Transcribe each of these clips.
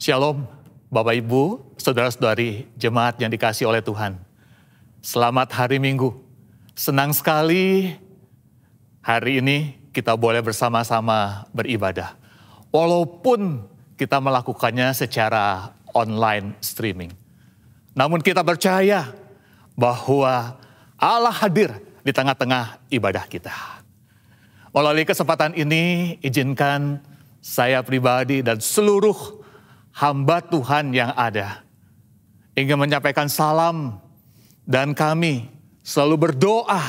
Shalom, Bapak Ibu, saudara-saudari jemaat yang dikasihi oleh Tuhan. Selamat hari Minggu. Senang sekali hari ini kita boleh bersama-sama beribadah. Walaupun kita melakukannya secara online streaming. Namun kita percaya bahwa Allah hadir di tengah-tengah ibadah kita. Melalui kesempatan ini, izinkan saya pribadi dan seluruh hamba Tuhan yang ada ingin menyampaikan salam, dan kami selalu berdoa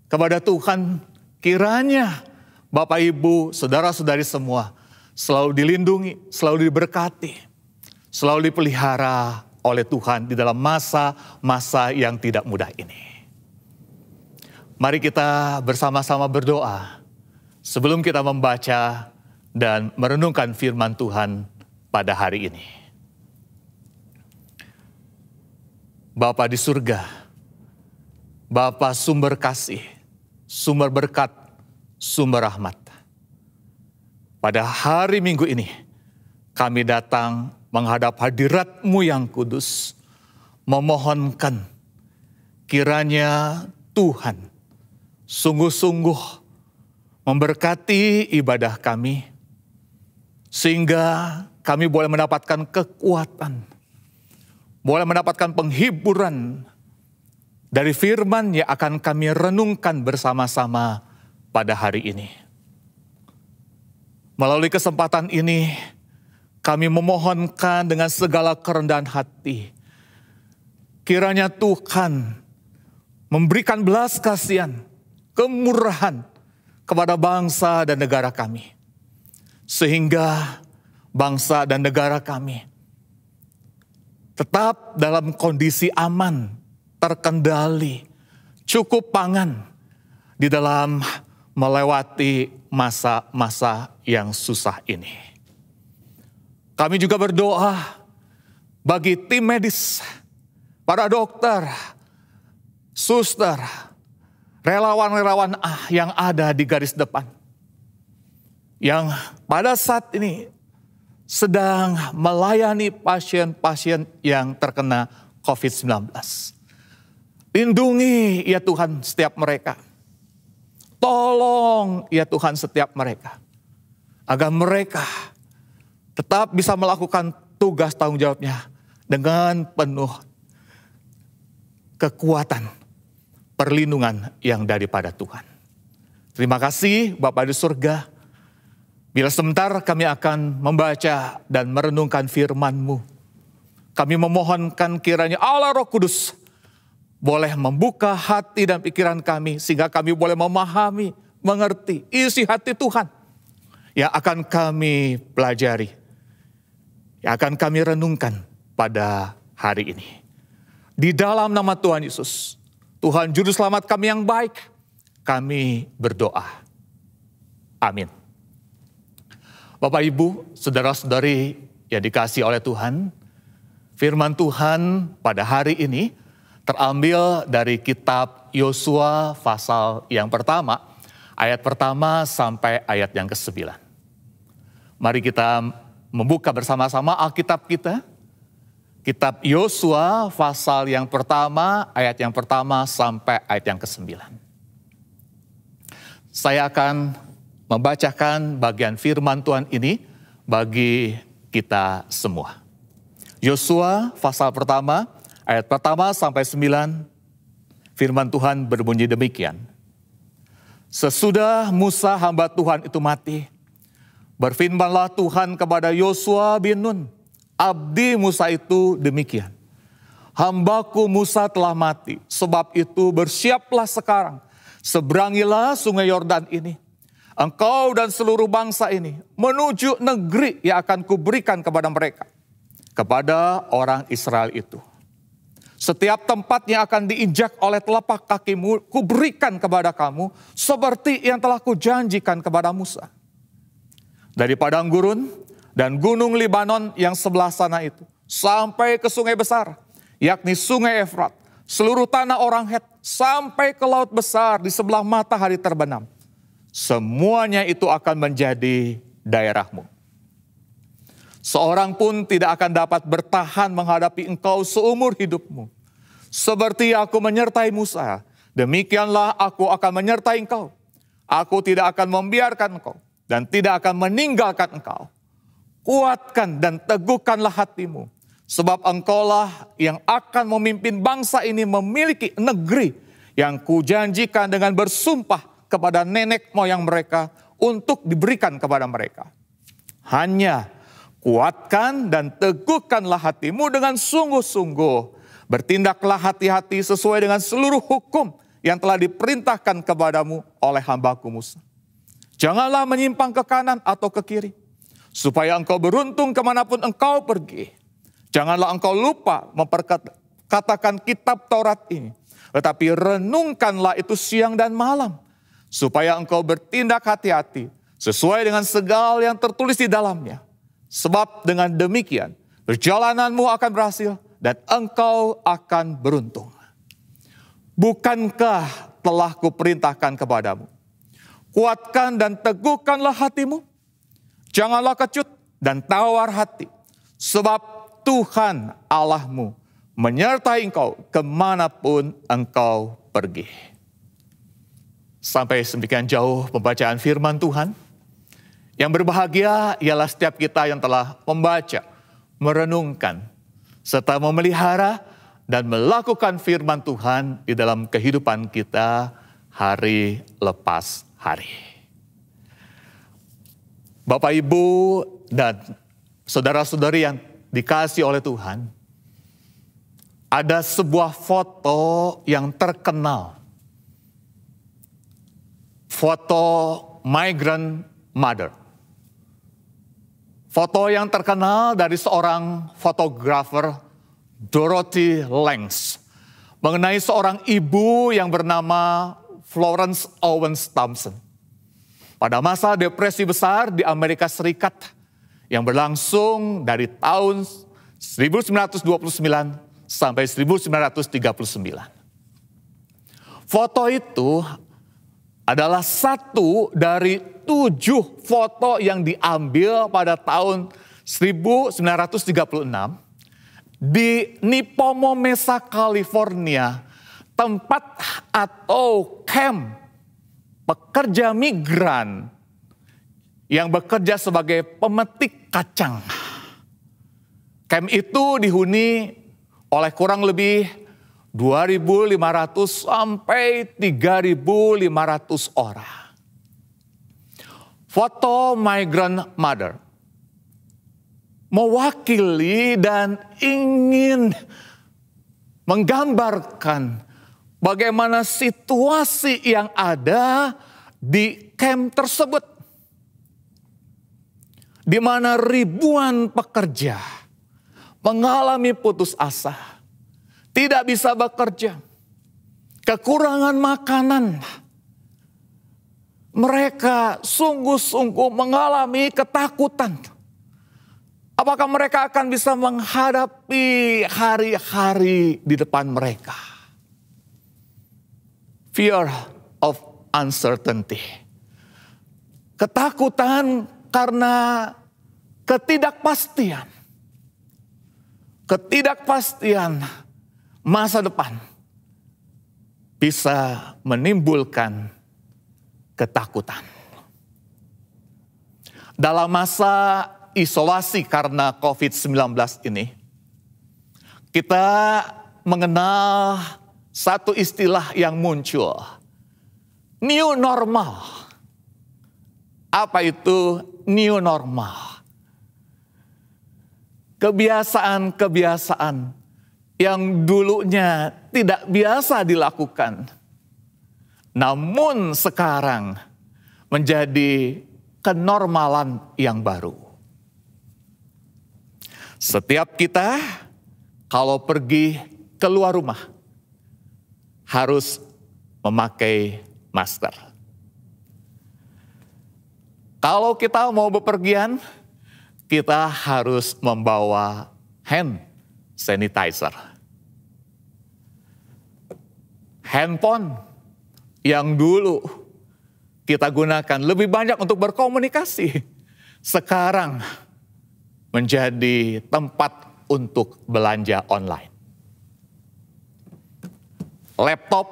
kepada Tuhan kiranya Bapak Ibu, saudara-saudari semua selalu dilindungi, selalu diberkati, selalu dipelihara oleh Tuhan di dalam masa-masa yang tidak mudah ini. Mari kita bersama-sama berdoa sebelum kita membaca dan merenungkan firman Tuhan pada hari ini. Bapa di surga, Bapa sumber kasih, sumber berkat, sumber rahmat. Pada hari Minggu ini, kami datang menghadap hadirat-Mu yang kudus, memohonkan kiranya Tuhan sungguh-sungguh memberkati ibadah kami, sehingga kami boleh mendapatkan kekuatan, boleh mendapatkan penghiburan dari firman yang akan kami renungkan bersama-sama pada hari ini. Melalui kesempatan ini, kami memohonkan dengan segala kerendahan hati, kiranya Tuhan memberikan belas kasihan, kemurahan kepada bangsa dan negara kami, sehingga bangsa dan negara kami tetap dalam kondisi aman, terkendali, cukup pangan di dalam melewati masa-masa yang susah ini. Kami juga berdoa bagi tim medis, para dokter, suster, relawan-relawan yang ada di garis depan, yang pada saat ini sedang melayani pasien-pasien yang terkena COVID-19. Lindungi ya Tuhan setiap mereka. Tolong ya Tuhan setiap mereka. Agar mereka tetap bisa melakukan tugas tanggung jawabnya dengan penuh kekuatan, perlindungan yang daripada Tuhan. Terima kasih Bapa di surga. Bila sebentar kami akan membaca dan merenungkan firman-Mu, kami memohonkan kiranya Allah Roh Kudus boleh membuka hati dan pikiran kami, sehingga kami boleh memahami, mengerti isi hati Tuhan yang akan kami pelajari, yang akan kami renungkan pada hari ini. Di dalam nama Tuhan Yesus, Tuhan Juru Selamat kami yang baik, kami berdoa. Amin. Bapak Ibu, saudara-saudari yang dikasihi oleh Tuhan, firman Tuhan pada hari ini terambil dari kitab Yosua pasal yang pertama, ayat pertama sampai ayat yang ke-9. Mari kita membuka bersama-sama Alkitab kita, kitab Yosua pasal yang pertama, ayat yang pertama sampai ayat yang ke-9. Saya akan membacakan bagian firman Tuhan ini bagi kita semua. Yosua pasal pertama, ayat pertama sampai 9, firman Tuhan berbunyi demikian. Sesudah Musa hamba Tuhan itu mati, berfirmanlah Tuhan kepada Yosua bin Nun, abdi Musa itu demikian. Hambaku Musa telah mati, sebab itu bersiaplah sekarang, seberangilah sungai Yordan ini, engkau dan seluruh bangsa ini menuju negeri yang akan kuberikan kepada mereka, kepada orang Israel itu. Setiap tempat yang akan diinjak oleh telapak kakimu, kuberikan kepada kamu, seperti yang telah kujanjikan kepada Musa. Dari padang gurun dan gunung Libanon yang sebelah sana itu, sampai ke sungai besar, yakni sungai Efrat, seluruh tanah orang Het, sampai ke laut besar di sebelah matahari terbenam. Semuanya itu akan menjadi daerahmu. Seorang pun tidak akan dapat bertahan menghadapi engkau seumur hidupmu. Seperti aku menyertai Musa, demikianlah aku akan menyertai engkau. Aku tidak akan membiarkan engkau dan tidak akan meninggalkan engkau. Kuatkan dan teguhkanlah hatimu, sebab engkaulah yang akan memimpin bangsa ini memiliki negeri yang kujanjikan dengan bersumpah kepada nenek moyang mereka untuk diberikan kepada mereka. Hanya kuatkan dan teguhkanlah hatimu dengan sungguh-sungguh. Bertindaklah hati-hati sesuai dengan seluruh hukum yang telah diperintahkan kepadamu oleh hambaku Musa. Janganlah menyimpang ke kanan atau ke kiri, supaya engkau beruntung kemanapun engkau pergi. Janganlah engkau lupa memperkatakan kitab Taurat ini, tetapi renungkanlah itu siang dan malam, supaya engkau bertindak hati-hati sesuai dengan segala yang tertulis di dalamnya. Sebab dengan demikian perjalananmu akan berhasil dan engkau akan beruntung. Bukankah telah kuperintahkan kepadamu? Kuatkan dan teguhkanlah hatimu. Janganlah kecut dan tawar hati. Sebab Tuhan Allahmu menyertai engkau kemanapun engkau pergi. Sampai sedemikian jauh pembacaan firman Tuhan. Yang berbahagia ialah setiap kita yang telah membaca, merenungkan, serta memelihara dan melakukan firman Tuhan di dalam kehidupan kita hari lepas hari. Bapak, Ibu, dan saudara-saudari yang dikasihi oleh Tuhan, ada sebuah foto yang terkenal. Foto migrant mother. Foto yang terkenal dari seorang fotografer, Dorothy Langs, mengenai seorang ibu yang bernama Florence Owens Thompson. Pada masa depresi besar di Amerika Serikat yang berlangsung dari tahun 1929 sampai 1939. Foto itu adalah satu dari 7 foto yang diambil pada tahun 1936 di Nipomo Mesa, California, tempat atau camp pekerja migran yang bekerja sebagai pemetik kacang. Camp itu dihuni oleh kurang lebih 2.500 sampai 3.500 orang. Foto migrant mother mewakili dan ingin menggambarkan bagaimana situasi yang ada di camp tersebut, di mana ribuan pekerja mengalami putus asa, tidak bisa bekerja, kekurangan makanan. Mereka sungguh-sungguh mengalami ketakutan. Apakah mereka akan bisa menghadapi hari-hari di depan mereka? Fear of uncertainty. Ketakutan karena ketidakpastian. Ketidakpastian masa depan bisa menimbulkan ketakutan. Dalam masa isolasi karena COVID-19 ini, kita mengenal satu istilah yang muncul, new normal. Apa itu new normal? Kebiasaan-kebiasaan yang dulunya tidak biasa dilakukan, namun sekarang menjadi kenormalan yang baru. Setiap kita kalau pergi keluar rumah harus memakai masker. Kalau kita mau bepergian, kita harus membawa hand sanitizer. Handphone yang dulu kita gunakan lebih banyak untuk berkomunikasi, sekarang menjadi tempat untuk belanja online. Laptop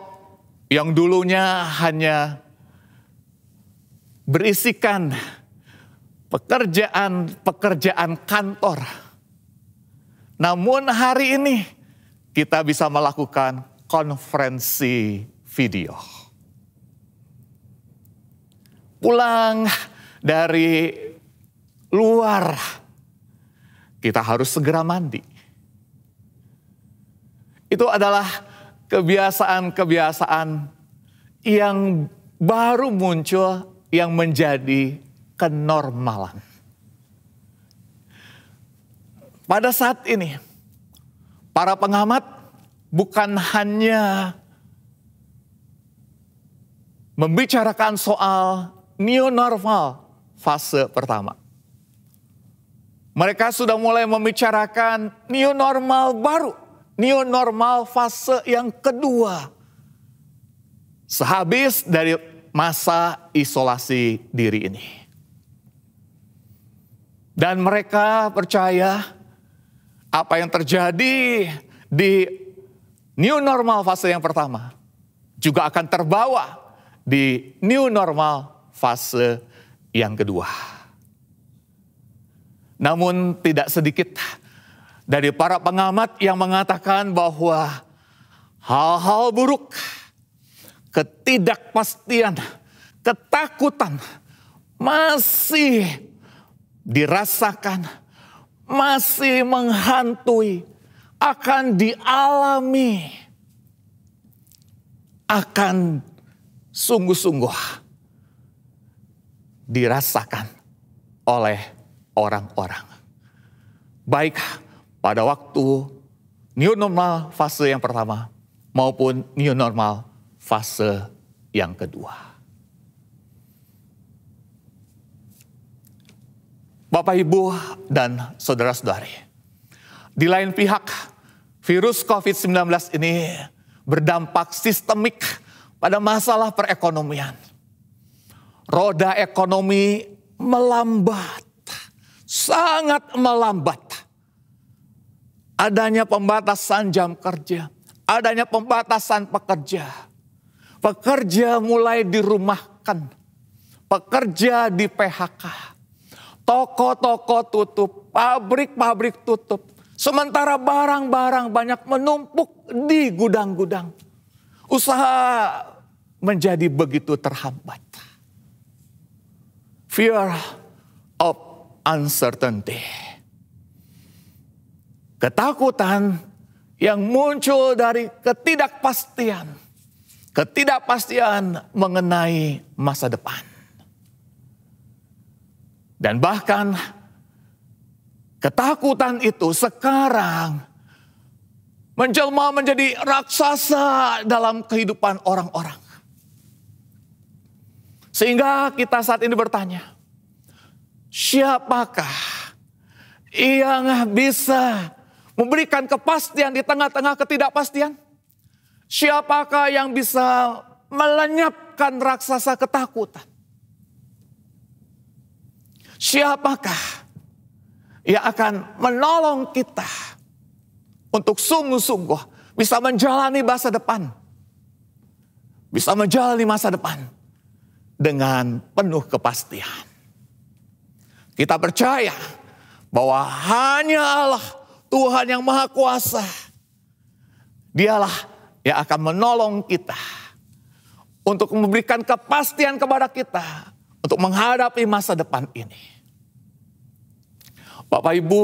yang dulunya hanya berisikan pekerjaan kantor. Namun hari ini kita bisa melakukan konferensi video. Pulang dari luar, kita harus segera mandi. Itu adalah kebiasaan-kebiasaan yang baru muncul yang menjadi kenormalan. Pada saat ini, para pengamat bukan hanya membicarakan soal new normal fase pertama. Mereka sudah mulai membicarakan new normal baru, new normal fase yang kedua. Sehabis dari masa isolasi diri ini. Dan mereka percaya apa yang terjadi di new normal fase yang pertama juga akan terbawa di new normal fase yang kedua. Namun tidak sedikit dari para pengamat yang mengatakan bahwa hal-hal buruk, ketidakpastian, ketakutan masih dirasakan, masih menghantui, akan dialami, akan sungguh-sungguh dirasakan oleh orang-orang. Baik pada waktu new normal fase yang pertama maupun new normal fase yang kedua. Bapak, Ibu, dan saudara-saudari, di lain pihak, virus COVID-19 ini berdampak sistemik pada masalah perekonomian. Roda ekonomi melambat, sangat melambat. Adanya pembatasan jam kerja, adanya pembatasan pekerja. Pekerja mulai dirumahkan, pekerja di PHK. Toko-toko tutup, pabrik-pabrik tutup. Sementara barang-barang banyak menumpuk di gudang-gudang. Usaha menjadi begitu terhambat. Fear of uncertainty. Ketakutan yang muncul dari ketidakpastian. Ketidakpastian mengenai masa depan. Dan bahkan ketakutan itu sekarang menjelma menjadi raksasa dalam kehidupan orang-orang. Sehingga kita saat ini bertanya, siapakah yang bisa memberikan kepastian di tengah-tengah ketidakpastian? Siapakah yang bisa melenyapkan raksasa ketakutan? Siapakah yang akan menolong kita untuk sungguh-sungguh bisa menjalani masa depan? Bisa menjalani masa depan dengan penuh kepastian. Kita percaya bahwa hanya Allah, Tuhan yang Maha Kuasa, Dialah yang akan menolong kita untuk memberikan kepastian kepada kita untuk menghadapi masa depan ini. Bapak, Ibu,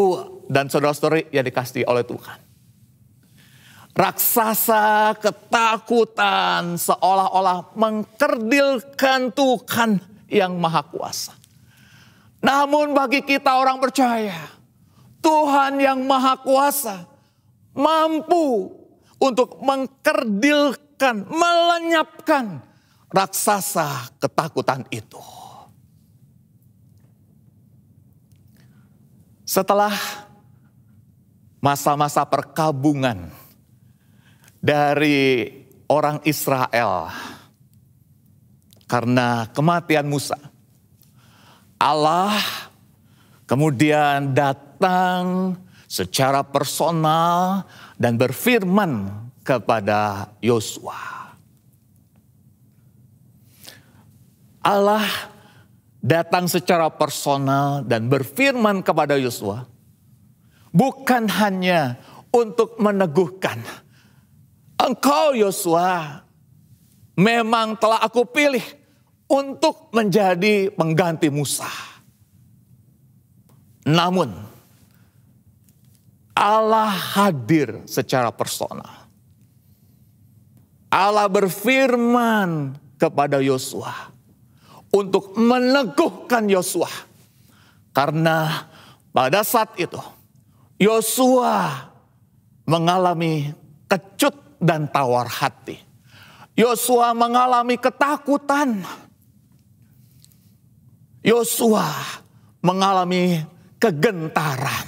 dan saudara-saudari yang dikasihi oleh Tuhan. Raksasa ketakutan seolah-olah mengkerdilkan Tuhan yang Maha Kuasa. Namun bagi kita orang percaya, Tuhan yang Maha Kuasa mampu untuk mengkerdilkan, melenyapkan raksasa ketakutan itu. Setelah masa-masa perkabungan dari orang Israel karena kematian Musa, Allah kemudian datang secara personal dan berfirman kepada Yosua. Allah datang secara personal dan berfirman kepada Yosua, bukan hanya untuk meneguhkan, engkau Yosua memang telah aku pilih untuk menjadi pengganti Musa. Namun Allah hadir secara personal. Allah berfirman kepada Yosua untuk meneguhkan Yosua. Karena pada saat itu Yosua mengalami kecut dan tawar hati. Yosua mengalami ketakutan. Yosua mengalami kegentaran.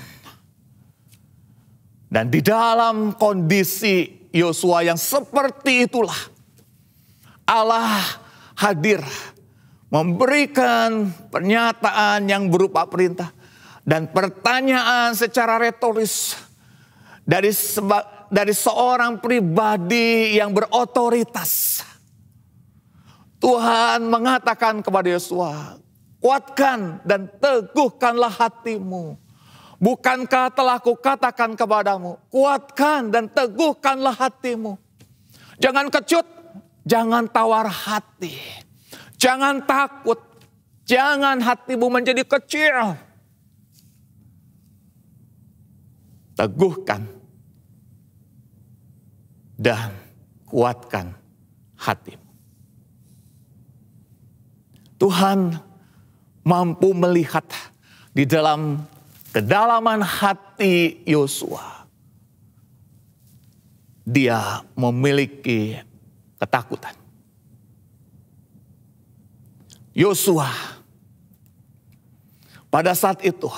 Dan di dalam kondisi Yosua yang seperti itulah Allah hadir memberikan pernyataan yang berupa perintah dan pertanyaan secara retoris dari seorang pribadi yang berotoritas. Tuhan mengatakan kepada Yosua, kuatkan dan teguhkanlah hatimu. Bukankah telah kukatakan kepadamu, kuatkan dan teguhkanlah hatimu. Jangan kecut, jangan tawar hati. Jangan takut, jangan hatimu menjadi kecil. Teguhkan dan kuatkan hatimu. Tuhan mampu melihat di dalam kedalaman hati Yosua. Dia memiliki ketakutan. Yosua pada saat itu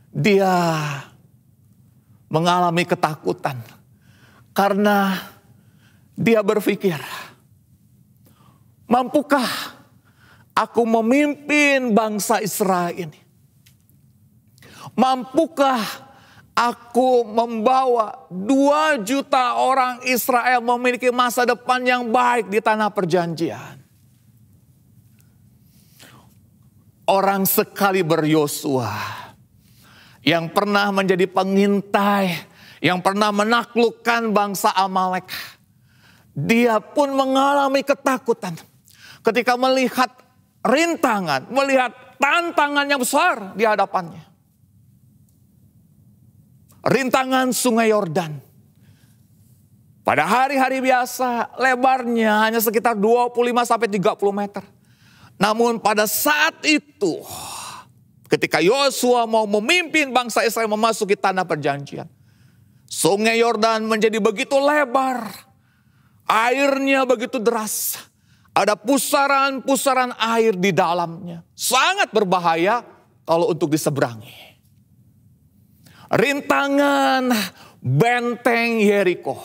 dia mengalami ketakutan karena dia berpikir, mampukah aku memimpin bangsa Israel ini? Mampukah aku membawa 2 juta orang Israel memiliki masa depan yang baik di tanah perjanjian? Orang sekaliber Yosua yang pernah menjadi pengintai, yang pernah menaklukkan bangsa Amalek, dia pun mengalami ketakutan ketika melihat rintangan, melihat tantangan yang besar di hadapannya. Rintangan Sungai Yordan. Pada hari-hari biasa lebarnya hanya sekitar 25-30 meter. Namun pada saat itu ketika Yosua mau memimpin bangsa Israel memasuki tanah perjanjian, Sungai Yordan menjadi begitu lebar. Airnya begitu deras. Ada pusaran-pusaran air di dalamnya. Sangat berbahaya kalau untuk diseberangi. Rintangan benteng Yeriko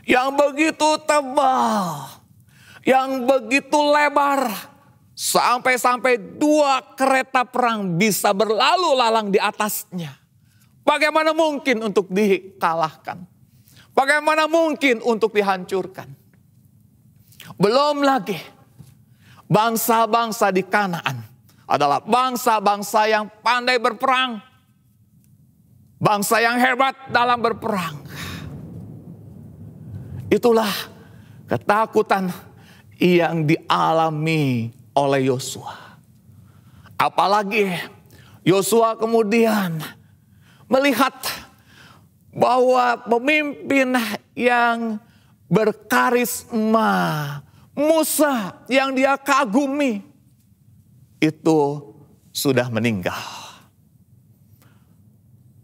yang begitu tebal, yang begitu lebar, sampai-sampai 2 kereta perang bisa berlalu lalang di atasnya. Bagaimana mungkin untuk dikalahkan? Bagaimana mungkin untuk dihancurkan? Belum lagi bangsa-bangsa di Kanaan adalah bangsa-bangsa yang pandai berperang. Bangsa yang hebat dalam berperang. Itulah ketakutan yang dialami oleh Yosua. Apalagi Yosua kemudian melihat bahwa pemimpin yang berkarisma, Musa yang dia kagumi, itu sudah meninggal.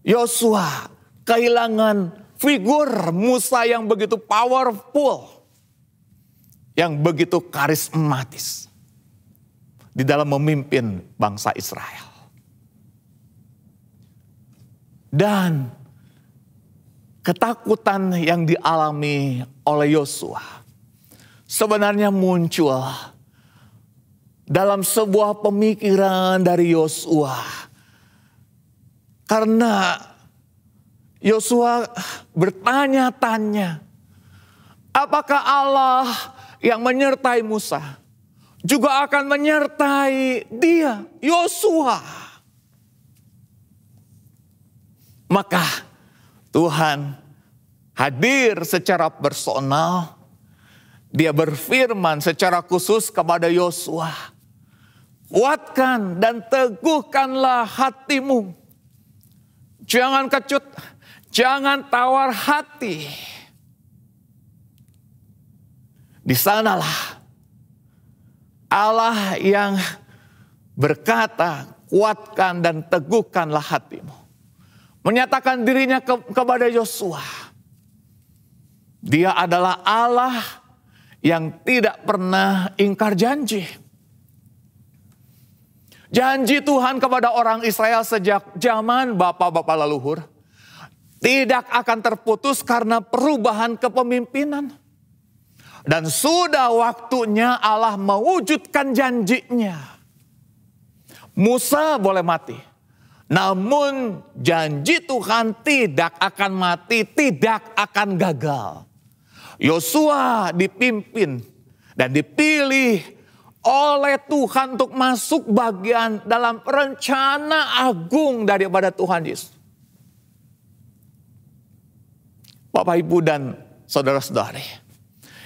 Yosua kehilangan figur Musa yang begitu powerful, yang begitu karismatis di dalam memimpin bangsa Israel. Dan ketakutan yang dialami oleh Yosua sebenarnya muncul dalam sebuah pemikiran dari Yosua. Karena Yosua bertanya-tanya, apakah Allah yang menyertai Musa juga akan menyertai dia, Yosua? Maka Tuhan hadir secara personal. Dia berfirman secara khusus kepada Yosua, kuatkan dan teguhkanlah hatimu. Jangan kecut, jangan tawar hati. Di sanalah Allah yang berkata, kuatkan dan teguhkanlah hatimu. Menyatakan dirinya kepada Yosua. Dia adalah Allah yang tidak pernah ingkar janji. Janji Tuhan kepada orang Israel sejak zaman bapak-bapak leluhur tidak akan terputus karena perubahan kepemimpinan. Dan sudah waktunya Allah mewujudkan janjinya. Musa boleh mati, namun janji Tuhan tidak akan mati, tidak akan gagal. Yosua dipimpin dan dipilih oleh Tuhan untuk masuk bagian dalam rencana agung daripada Tuhan Yesus. Bapak, Ibu, dan saudara-saudari,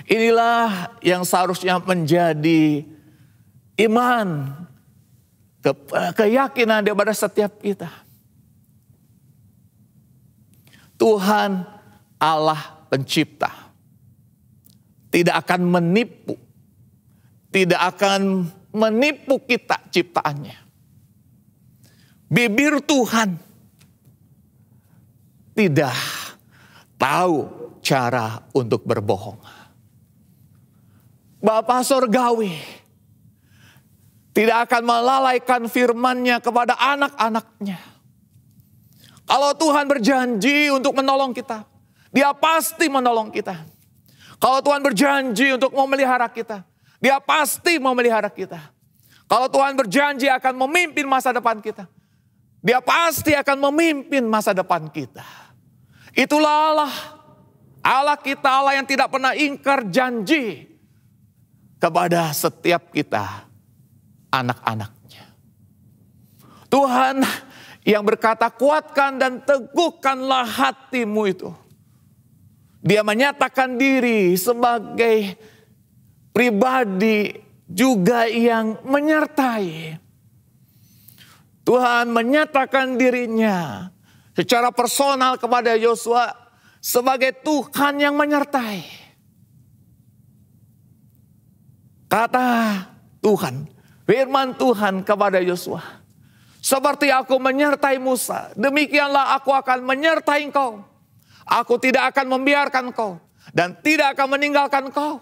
inilah yang seharusnya menjadi iman, keyakinan daripada setiap kita. Tuhan Allah pencipta tidak akan menipu kita ciptaannya. Bibir Tuhan tidak tahu cara untuk berbohong. Bapa Surgawi tidak akan melalaikan firman-Nya kepada anak-anak-Nya. Kalau Tuhan berjanji untuk menolong kita, Dia pasti menolong kita. Kalau Tuhan berjanji untuk memelihara kita, Dia pasti memelihara kita. Kalau Tuhan berjanji akan memimpin masa depan kita, Dia pasti akan memimpin masa depan kita. Itulah Allah. Allah kita, Allah yang tidak pernah ingkar janji kepada setiap kita, anak-anaknya. Tuhan yang berkata, kuatkan dan teguhkanlah hatimu itu. Dia menyatakan diri sebagai pribadi juga yang menyertai. Tuhan menyatakan dirinya secara personal kepada Yosua sebagai Tuhan yang menyertai. Kata Tuhan, firman Tuhan kepada Yosua, seperti aku menyertai Musa, demikianlah aku akan menyertai engkau. Aku tidak akan membiarkan kau dan tidak akan meninggalkan kau.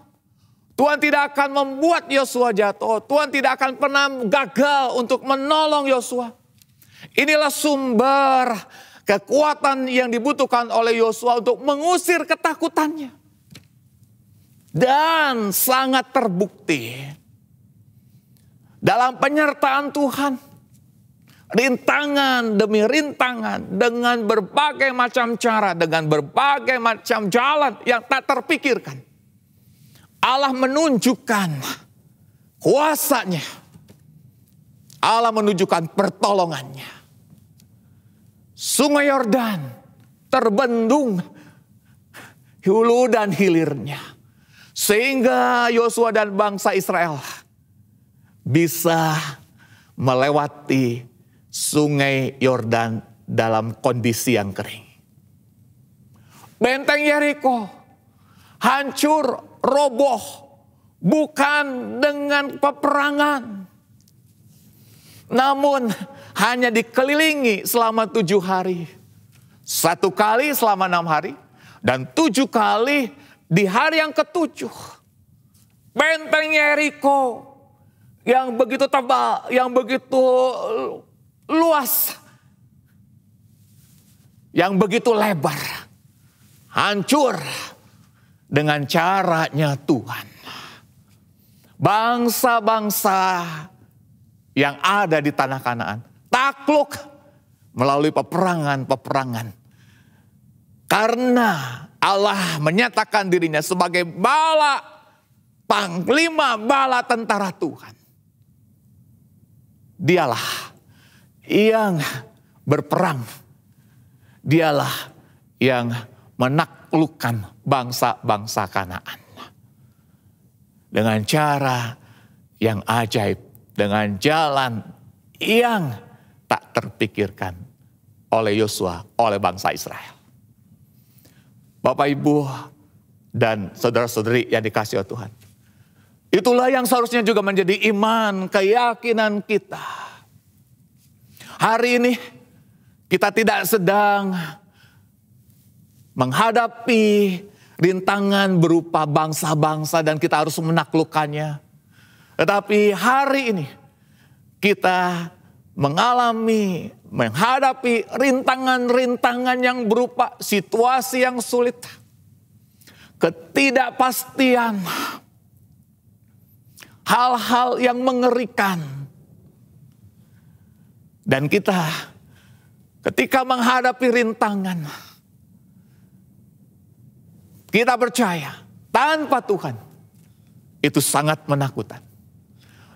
Tuhan tidak akan membuat Yosua jatuh. Tuhan tidak akan pernah gagal untuk menolong Yosua. Inilah sumber kekuatan yang dibutuhkan oleh Yosua untuk mengusir ketakutannya. Dan sangat terbukti dalam penyertaan Tuhan. Rintangan demi rintangan dengan berbagai macam cara, dengan berbagai macam jalan yang tak terpikirkan. Allah menunjukkan kuasa-Nya. Allah menunjukkan pertolongannya. Sungai Yordan terbendung hulu dan hilirnya. Sehingga Yosua dan bangsa Israel bisa melewati Sungai Yordan dalam kondisi yang kering. Benteng Yeriko hancur, roboh, bukan dengan peperangan. Namun hanya dikelilingi selama 7 hari. 1 kali selama 6 hari. Dan 7 kali di hari yang ke-7. Benteng Yeriko yang begitu tebal, yang begitu luas, yang begitu lebar, hancur dengan caranya Tuhan. bangsa-bangsa yang ada di tanah Kanaan takluk melalui peperangan-peperangan. Karena Allah menyatakan dirinya sebagai bala, panglima bala tentara Tuhan. Dialah yang berperang. Dialah yang menaklukkan bangsa-bangsa Kanaan. Dengan cara yang ajaib, dengan jalan yang tak terpikirkan oleh Yosua, oleh bangsa Israel. Bapak, Ibu, dan saudara-saudari yang dikasihi oleh Tuhan. Itulah yang seharusnya juga menjadi iman, keyakinan kita. Hari ini kita tidak sedang menghadapi rintangan berupa bangsa-bangsa dan kita harus menaklukkannya. Tetapi hari ini kita menghadapi rintangan-rintangan yang berupa situasi yang sulit, ketidakpastian, hal-hal yang mengerikan. Dan kita ketika menghadapi rintangan, kita percaya tanpa Tuhan itu sangat menakutkan.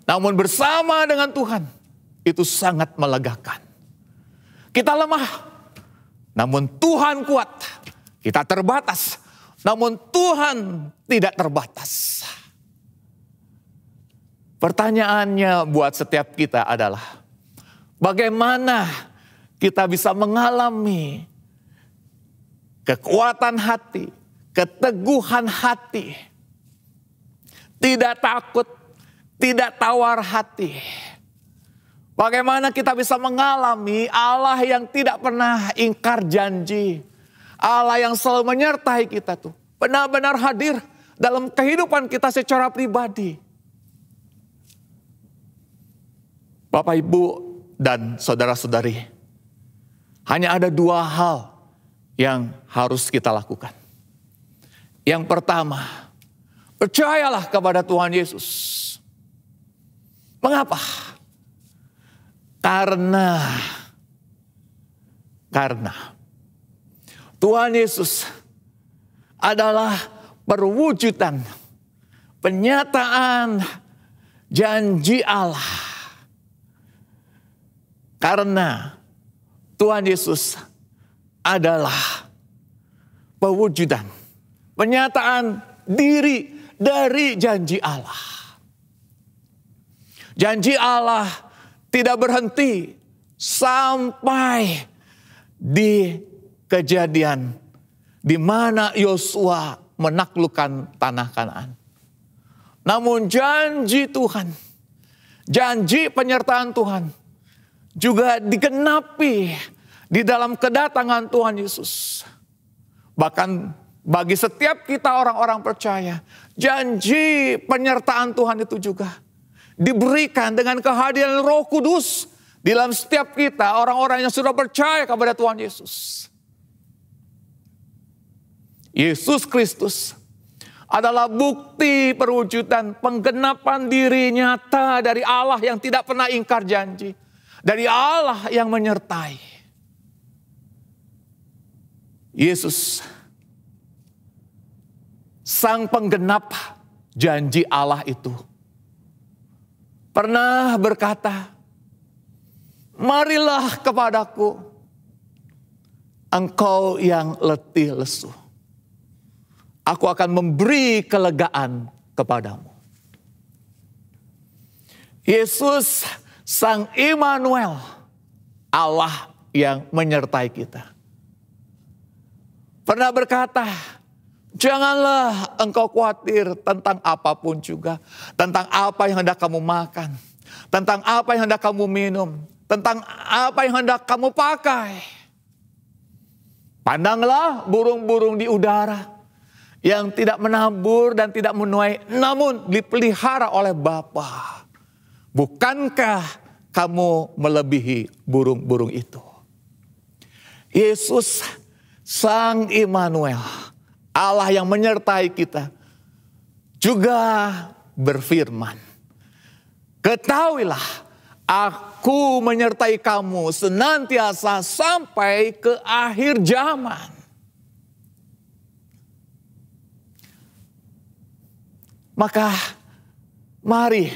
Namun bersama dengan Tuhan itu sangat melegakan. Kita lemah, namun Tuhan kuat. Kita terbatas, namun Tuhan tidak terbatas. Pertanyaannya buat setiap kita adalah, bagaimana kita bisa mengalami kekuatan hati, keteguhan hati, tidak takut, tidak tawar hati. Bagaimana kita bisa mengalami Allah yang tidak pernah ingkar janji. Allah yang selalu menyertai kita tuh. Benar-benar hadir dalam kehidupan kita secara pribadi. Bapak, Ibu, dan saudara-saudari. Hanya ada dua hal yang harus kita lakukan. Yang pertama, percayalah kepada Tuhan Yesus. Mengapa? Karena Tuhan Yesus adalah perwujudan, penyataan janji Allah. Karena Tuhan Yesus adalah perwujudan, penyataan diri dari janji Allah. Janji Allah tidak berhenti sampai di kejadian di mana Yosua menaklukkan tanah Kanaan. Namun janji Tuhan, janji penyertaan Tuhan juga digenapi di dalam kedatangan Tuhan Yesus. Bahkan bagi setiap kita orang-orang percaya, janji penyertaan Tuhan itu juga diberikan dengan kehadiran Roh Kudus di dalam setiap kita, orang-orang yang sudah percaya kepada Tuhan Yesus. Yesus Kristus adalah bukti perwujudan penggenapan diri nyata dari Allah yang tidak pernah ingkar janji. Dari Allah yang menyertai. Yesus, sang penggenap janji Allah itu, pernah berkata, marilah kepadaku, engkau yang letih lesu. Aku akan memberi kelegaan kepadamu. Yesus, sang Immanuel, Allah yang menyertai kita, pernah berkata, janganlah engkau khawatir tentang apapun juga. Tentang apa yang hendak kamu makan. Tentang apa yang hendak kamu minum. Tentang apa yang hendak kamu pakai. Pandanglah burung-burung di udara yang tidak menabur dan tidak menuai, namun dipelihara oleh Bapa. Bukankah kamu melebihi burung-burung itu? Yesus, sang Immanuel, Allah yang menyertai kita, juga berfirman, "Ketahuilah, aku menyertai kamu senantiasa sampai ke akhir zaman." Maka mari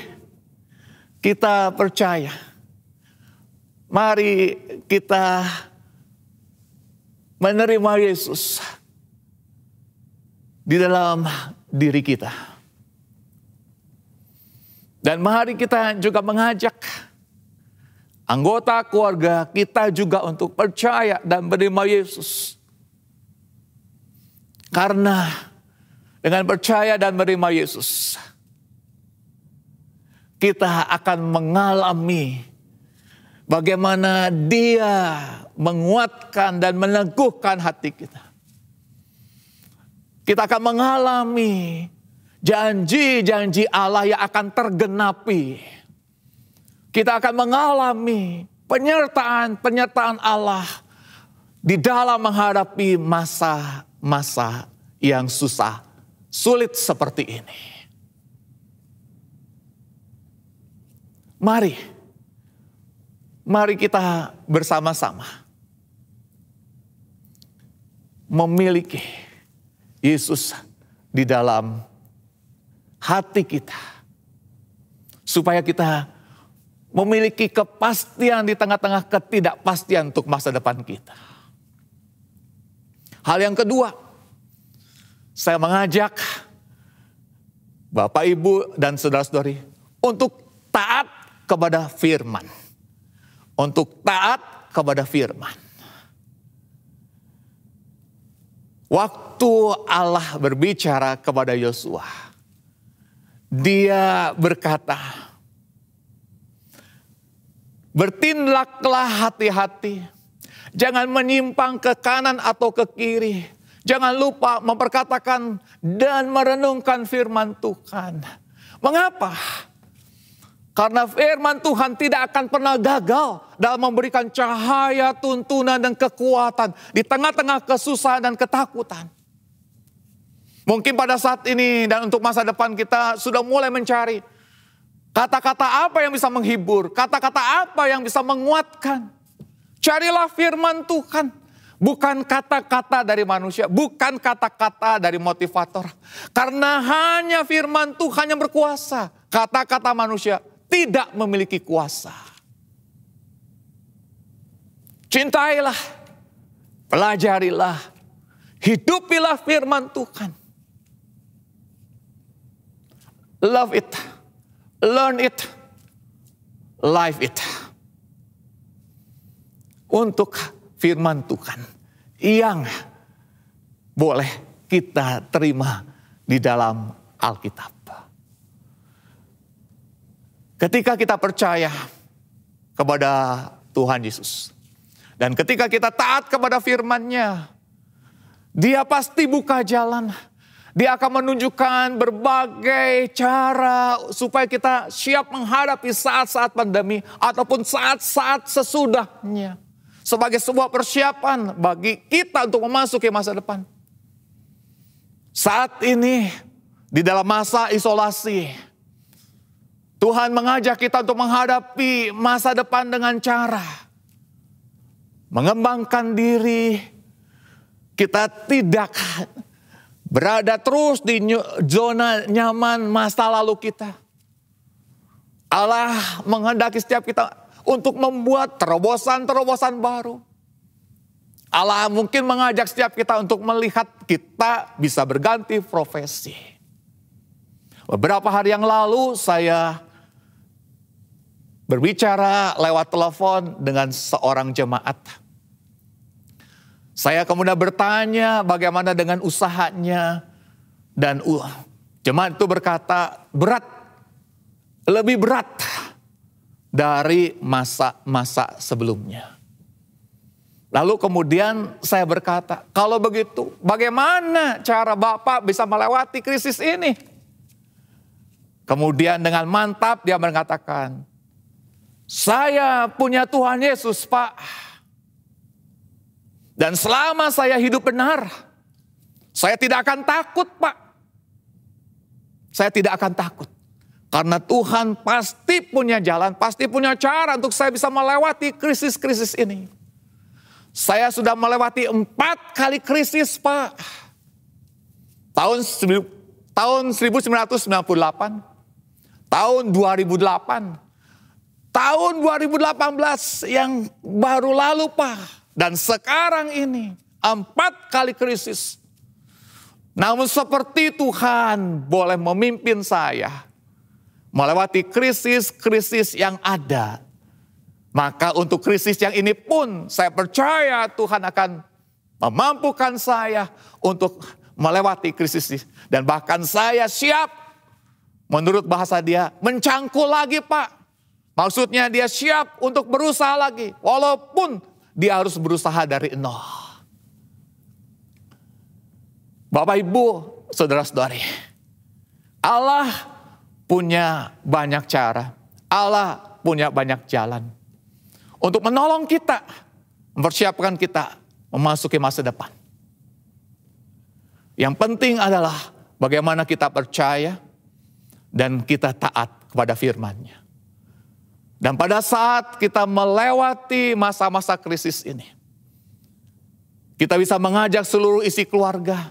kita percaya. Mari kita menerima Yesus di dalam diri kita. Dan mari kita juga mengajak anggota keluarga kita juga untuk percaya dan menerima Yesus. Karena dengan percaya dan menerima Yesus, kita akan mengalami bagaimana Dia menguatkan dan meneguhkan hati kita. Kita akan mengalami janji-janji Allah yang akan tergenapi. Kita akan mengalami penyertaan Allah di dalam menghadapi masa-masa yang susah, sulit seperti ini. Mari kita bersama-sama memiliki Yesus di dalam hati kita. Supaya kita memiliki kepastian di tengah-tengah ketidakpastian untuk masa depan kita. Hal yang kedua, saya mengajak Bapak, Ibu, dan saudara-saudari untuk taat kepada firman. Untuk taat kepada firman. Waktu Allah berbicara kepada Yosua, Dia berkata, "Bertindaklah hati-hati, jangan menyimpang ke kanan atau ke kiri. Jangan lupa memperkatakan dan merenungkan firman Tuhan." Mengapa? Karena firman Tuhan tidak akan pernah gagal dalam memberikan cahaya, tuntunan, dan kekuatan di tengah-tengah kesusahan dan ketakutan. Mungkin pada saat ini dan untuk masa depan kita sudah mulai mencari kata-kata apa yang bisa menghibur, kata-kata apa yang bisa menguatkan. Carilah firman Tuhan, bukan kata-kata dari manusia, bukan kata-kata dari motivator. Karena hanya firman Tuhan yang berkuasa, kata-kata manusia tidak memiliki kuasa. Cintailah, pelajarilah, hidupilah firman Tuhan. Love it, learn it, live it. Untuk firman Tuhan yang boleh kita terima di dalam Alkitab. Ketika kita percaya kepada Tuhan Yesus, dan ketika kita taat kepada firman-Nya, Dia pasti buka jalan. Dia akan menunjukkan berbagai cara supaya kita siap menghadapi saat-saat pandemi ataupun saat-saat sesudahnya. Sebagai sebuah persiapan bagi kita untuk memasuki masa depan. Saat ini di dalam masa isolasi, Tuhan mengajak kita untuk menghadapi masa depan dengan cara mengembangkan diri. Kita tidak berada terus di zona nyaman masa lalu kita. Allah menghendaki setiap kita untuk membuat terobosan-terobosan baru. Allah mungkin mengajak setiap kita untuk melihat kita bisa berganti profesi. Beberapa hari yang lalu saya berbicara lewat telepon dengan seorang jemaat. Saya kemudian bertanya bagaimana dengan usahanya. Dan jemaat itu berkata berat, lebih berat dari masa-masa sebelumnya. Lalu kemudian saya berkata, kalau begitu bagaimana cara Bapak bisa melewati krisis ini? Kemudian dengan mantap dia mengatakan, "Saya punya Tuhan Yesus, Pak. Dan selama saya hidup benar, saya tidak akan takut, Pak. Saya tidak akan takut. Karena Tuhan pasti punya jalan, pasti punya cara untuk saya bisa melewati krisis-krisis ini. Saya sudah melewati 4 kali krisis, Pak. Tahun 1998, tahun 2008, tahun 2018 yang baru lalu, Pak. Dan sekarang ini 4 kali krisis. Namun seperti Tuhan boleh memimpin saya melewati krisis-krisis yang ada. Maka untuk krisis yang ini pun saya percaya Tuhan akan memampukan saya untuk melewati krisis ini. Dan bahkan saya siap, menurut bahasa dia, mencangkul lagi, Pak. Maksudnya dia siap untuk berusaha lagi. Walaupun dia harus berusaha dari nol. Bapak, Ibu, saudara-saudari, Allah punya banyak cara. Allah punya banyak jalan untuk menolong kita, mempersiapkan kita memasuki masa depan. Yang penting adalah bagaimana kita percaya dan kita taat kepada firman-Nya. Dan pada saat kita melewati masa-masa krisis ini, kita bisa mengajak seluruh isi keluarga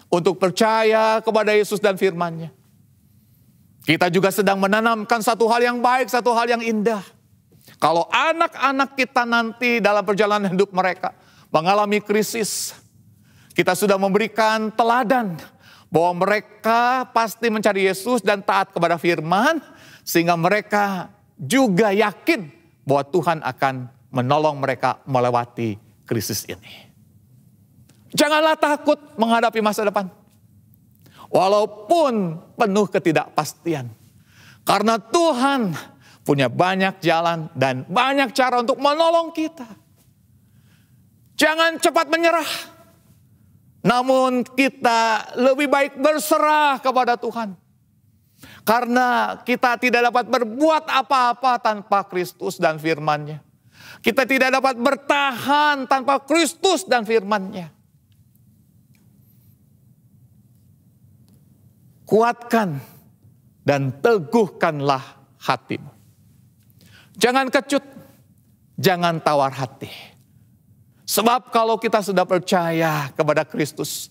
untuk percaya kepada Yesus dan firman-Nya. Kita juga sedang menanamkan satu hal yang baik, satu hal yang indah. Kalau anak-anak kita nanti dalam perjalanan hidup mereka mengalami krisis, kita sudah memberikan teladan bahwa mereka pasti mencari Yesus dan taat kepada firman, sehingga mereka juga yakin bahwa Tuhan akan menolong mereka melewati krisis ini. Janganlah takut menghadapi masa depan. Walaupun penuh ketidakpastian. Karena Tuhan punya banyak jalan dan banyak cara untuk menolong kita. Jangan cepat menyerah. Namun kita lebih baik berserah kepada Tuhan. Karena kita tidak dapat berbuat apa-apa tanpa Kristus dan firman-Nya. Kita tidak dapat bertahan tanpa Kristus dan firman-Nya. Kuatkan dan teguhkanlah hatimu. Jangan kecut, jangan tawar hati. Sebab kalau kita sudah percaya kepada Kristus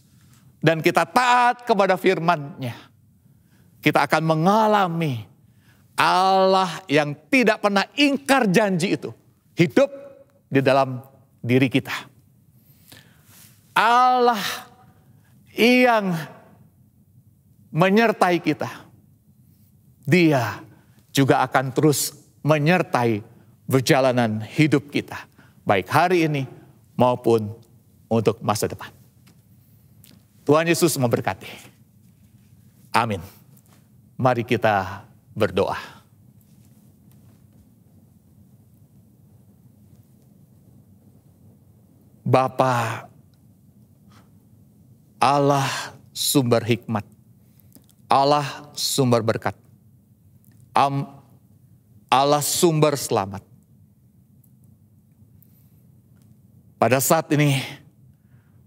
dan kita taat kepada firman-Nya, kita akan mengalami Allah yang tidak pernah ingkar janji itu hidup di dalam diri kita. Allah yang menyertai kita. Dia juga akan terus menyertai perjalanan hidup kita. Baik hari ini maupun untuk masa depan. Tuhan Yesus memberkati. Amin. Mari kita berdoa. Bapa, Allah sumber hikmat. Allah sumber berkat. Allah sumber selamat. Pada saat ini,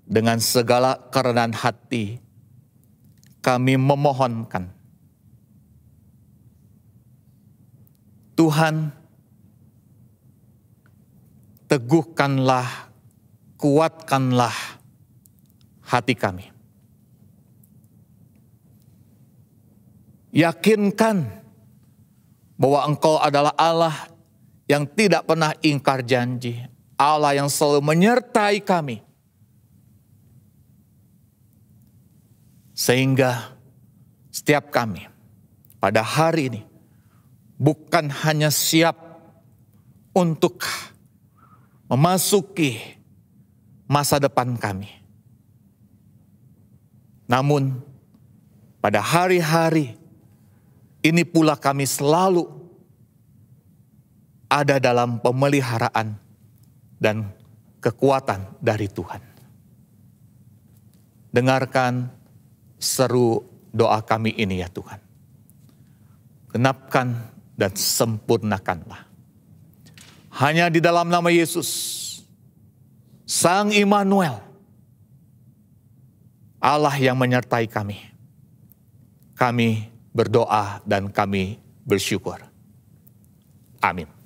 dengan segala kerendahan hati, kami memohonkan, Tuhan, teguhkanlah, kuatkanlah hati kami. Yakinkan bahwa Engkau adalah Allah yang tidak pernah ingkar janji. Allah yang selalu menyertai kami. Sehingga setiap kami pada hari ini bukan hanya siap untuk memasuki masa depan kami. Namun pada hari-hari ini pula kami selalu ada dalam pemeliharaan dan kekuatan dari Tuhan. Dengarkan seru doa kami ini ya Tuhan. Genapkan dan sempurnakanlah. Hanya di dalam nama Yesus, Sang Immanuel, Allah yang menyertai kami. Kami berdoa dan kami bersyukur. Amin.